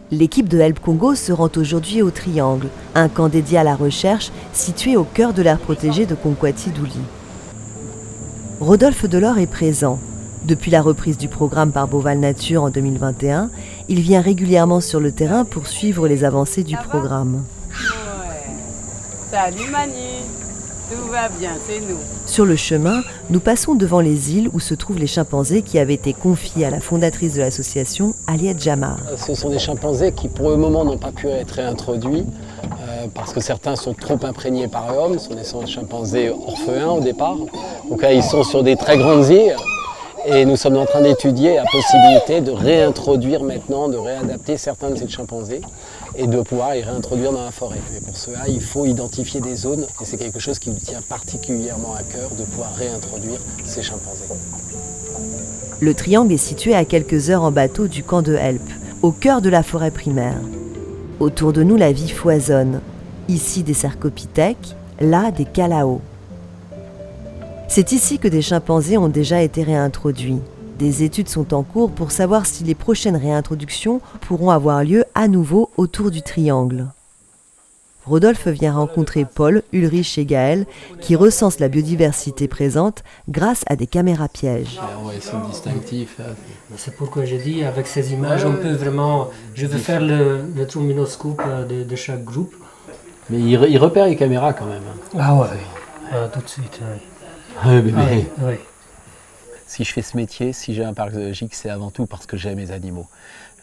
L'équipe de Help Congo se rend aujourd'hui au Triangle, un camp dédié à la recherche situé au cœur de l'aire protégée de Konkwati-Douli. Rodolphe Delors est présent. Depuis la reprise du programme par Beauval Nature en 2021, il vient régulièrement sur le terrain pour suivre les avancées du programme. Ouais. Salut Manu, tout va bien, c'est nous. Sur le chemin, nous passons devant les îles où se trouvent les chimpanzés qui avaient été confiés à la fondatrice de l'association, Aliette Jamar. Ce sont des chimpanzés qui pour le moment n'ont pas pu être réintroduits parce que certains sont trop imprégnés par l'homme, ce sont des chimpanzés orphelins au départ. Donc là, ils sont sur des très grandes îles et nous sommes en train d'étudier la possibilité de réintroduire maintenant, de réadapter certains de ces chimpanzés et de pouvoir les réintroduire dans la forêt. Mais pour cela, il faut identifier des zones et c'est quelque chose qui nous tient particulièrement à cœur de pouvoir réintroduire ces chimpanzés. Le Triangle est situé à quelques heures en bateau du camp de Help, au cœur de la forêt primaire. Autour de nous, la vie foisonne. Ici des cercopithèques, là des calaos. C'est ici que des chimpanzés ont déjà été réintroduits. Des études sont en cours pour savoir si les prochaines réintroductions pourront avoir lieu à nouveau autour du Triangle. Rodolphe vient rencontrer Paul, Ulrich et Gaël qui recensent la biodiversité présente grâce à des caméras pièges. Ouais, c'est distinctif. C'est pourquoi j'ai dit, avec ces images, on peut vraiment... Je vais faire le trombinoscope de chaque groupe. Mais il repère les caméras quand même. Ah ouais, tout de suite. Oui. Si je fais ce métier, si j'ai un parc zoologique, c'est avant tout parce que j'aime les animaux.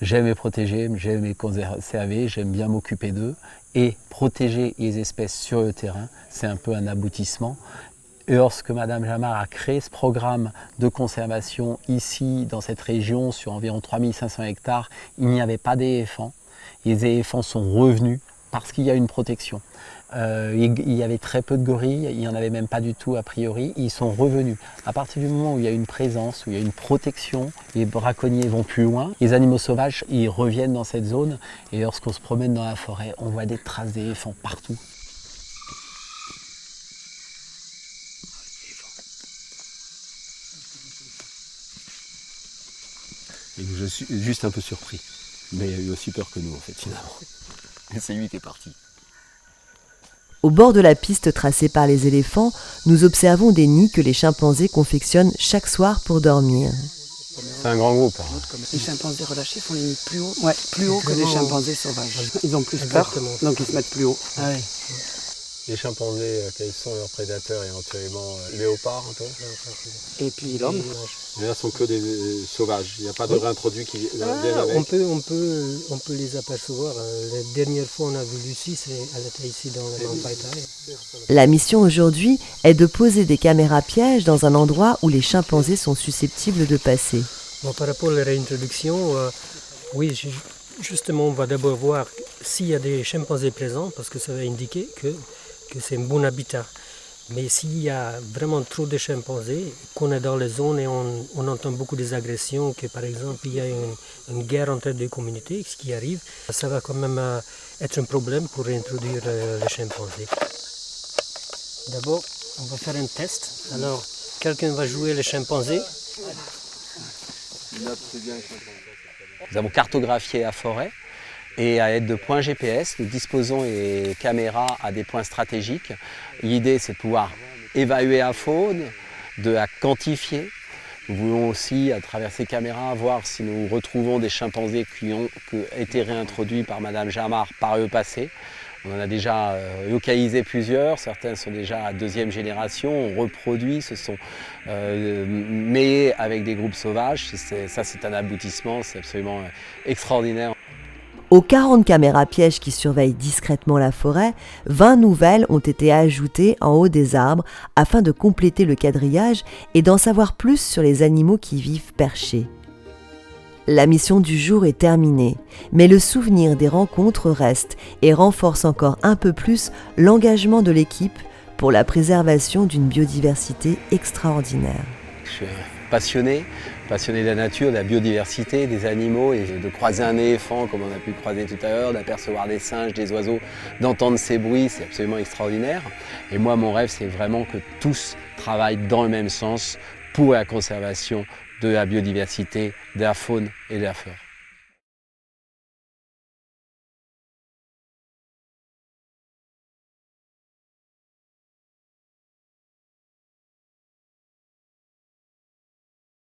J'aime les protéger, j'aime les conserver, j'aime bien m'occuper d'eux. Et protéger les espèces sur le terrain, c'est un peu un aboutissement. Et lorsque Madame Jamar a créé ce programme de conservation ici, dans cette région, sur environ 3500 hectares, il n'y avait pas d'éléphants. Les éléphants sont revenus parce qu'il y a une protection. Il y avait très peu de gorilles, il n'y en avait même pas du tout a priori, ils sont revenus. À partir du moment où il y a une présence, où il y a une protection, les braconniers vont plus loin, les animaux sauvages ils reviennent dans cette zone et lorsqu'on se promène dans la forêt, on voit des traces d'éléphants partout. Et je suis juste un peu surpris, mais il a eu aussi peur que nous en fait finalement. Et c'est lui qui est parti. Au bord de la piste tracée par les éléphants, nous observons des nids que les chimpanzés confectionnent chaque soir pour dormir. C'est un grand groupe. Les chimpanzés relâchés font les nids plus haut que les chimpanzés sauvages. Ils ont plus peur, donc ils se mettent plus haut. Ah oui. Les chimpanzés, quels sont leurs prédateurs éventuellement? Léopards un peu? Et puis l'homme. Mais là, ce sont que des sauvages, il n'y a pas de réintroduits qui viennent avec. On peut les apercevoir. La dernière fois on a vu Lucie, elle était ici dans le Grand Païtaï. La mission aujourd'hui est de poser des caméras pièges dans un endroit où les chimpanzés sont susceptibles de passer. Bon, par rapport à la réintroduction, oui, justement on va d'abord voir s'il y a des chimpanzés présents, parce que ça va indiquer que c'est un bon habitat. Mais s'il y a vraiment trop de chimpanzés, qu'on est dans les zones et on entend beaucoup des agressions, que par exemple il y a une guerre entre deux communautés, ce qui arrive, ça va quand même être un problème pour réintroduire les chimpanzés. D'abord, on va faire un test. Alors, quelqu'un va jouer les chimpanzés. Nous avons cartographié la forêt. Et à l'aide de points GPS, nous disposons les caméras à des points stratégiques. L'idée, c'est de pouvoir évaluer la faune, de la quantifier. Nous voulons aussi, à travers ces caméras, voir si nous retrouvons des chimpanzés qui ont été réintroduits par Madame Jamar par le passé. On en a déjà localisé plusieurs, certains sont déjà à deuxième génération, on reproduit, mais avec des groupes sauvages. Ça, c'est un aboutissement, c'est absolument extraordinaire. Aux 40 caméras pièges qui surveillent discrètement la forêt, 20 nouvelles ont été ajoutées en haut des arbres afin de compléter le quadrillage et d'en savoir plus sur les animaux qui vivent perchés. La mission du jour est terminée, mais le souvenir des rencontres reste et renforce encore un peu plus l'engagement de l'équipe pour la préservation d'une biodiversité extraordinaire. Je suis passionné de la nature, de la biodiversité, des animaux, et de croiser un éléphant comme on a pu le croiser tout à l'heure, d'apercevoir des singes, des oiseaux, d'entendre ces bruits, c'est absolument extraordinaire. Et moi, mon rêve, c'est vraiment que tous travaillent dans le même sens pour la conservation de la biodiversité, de la faune et de la flore.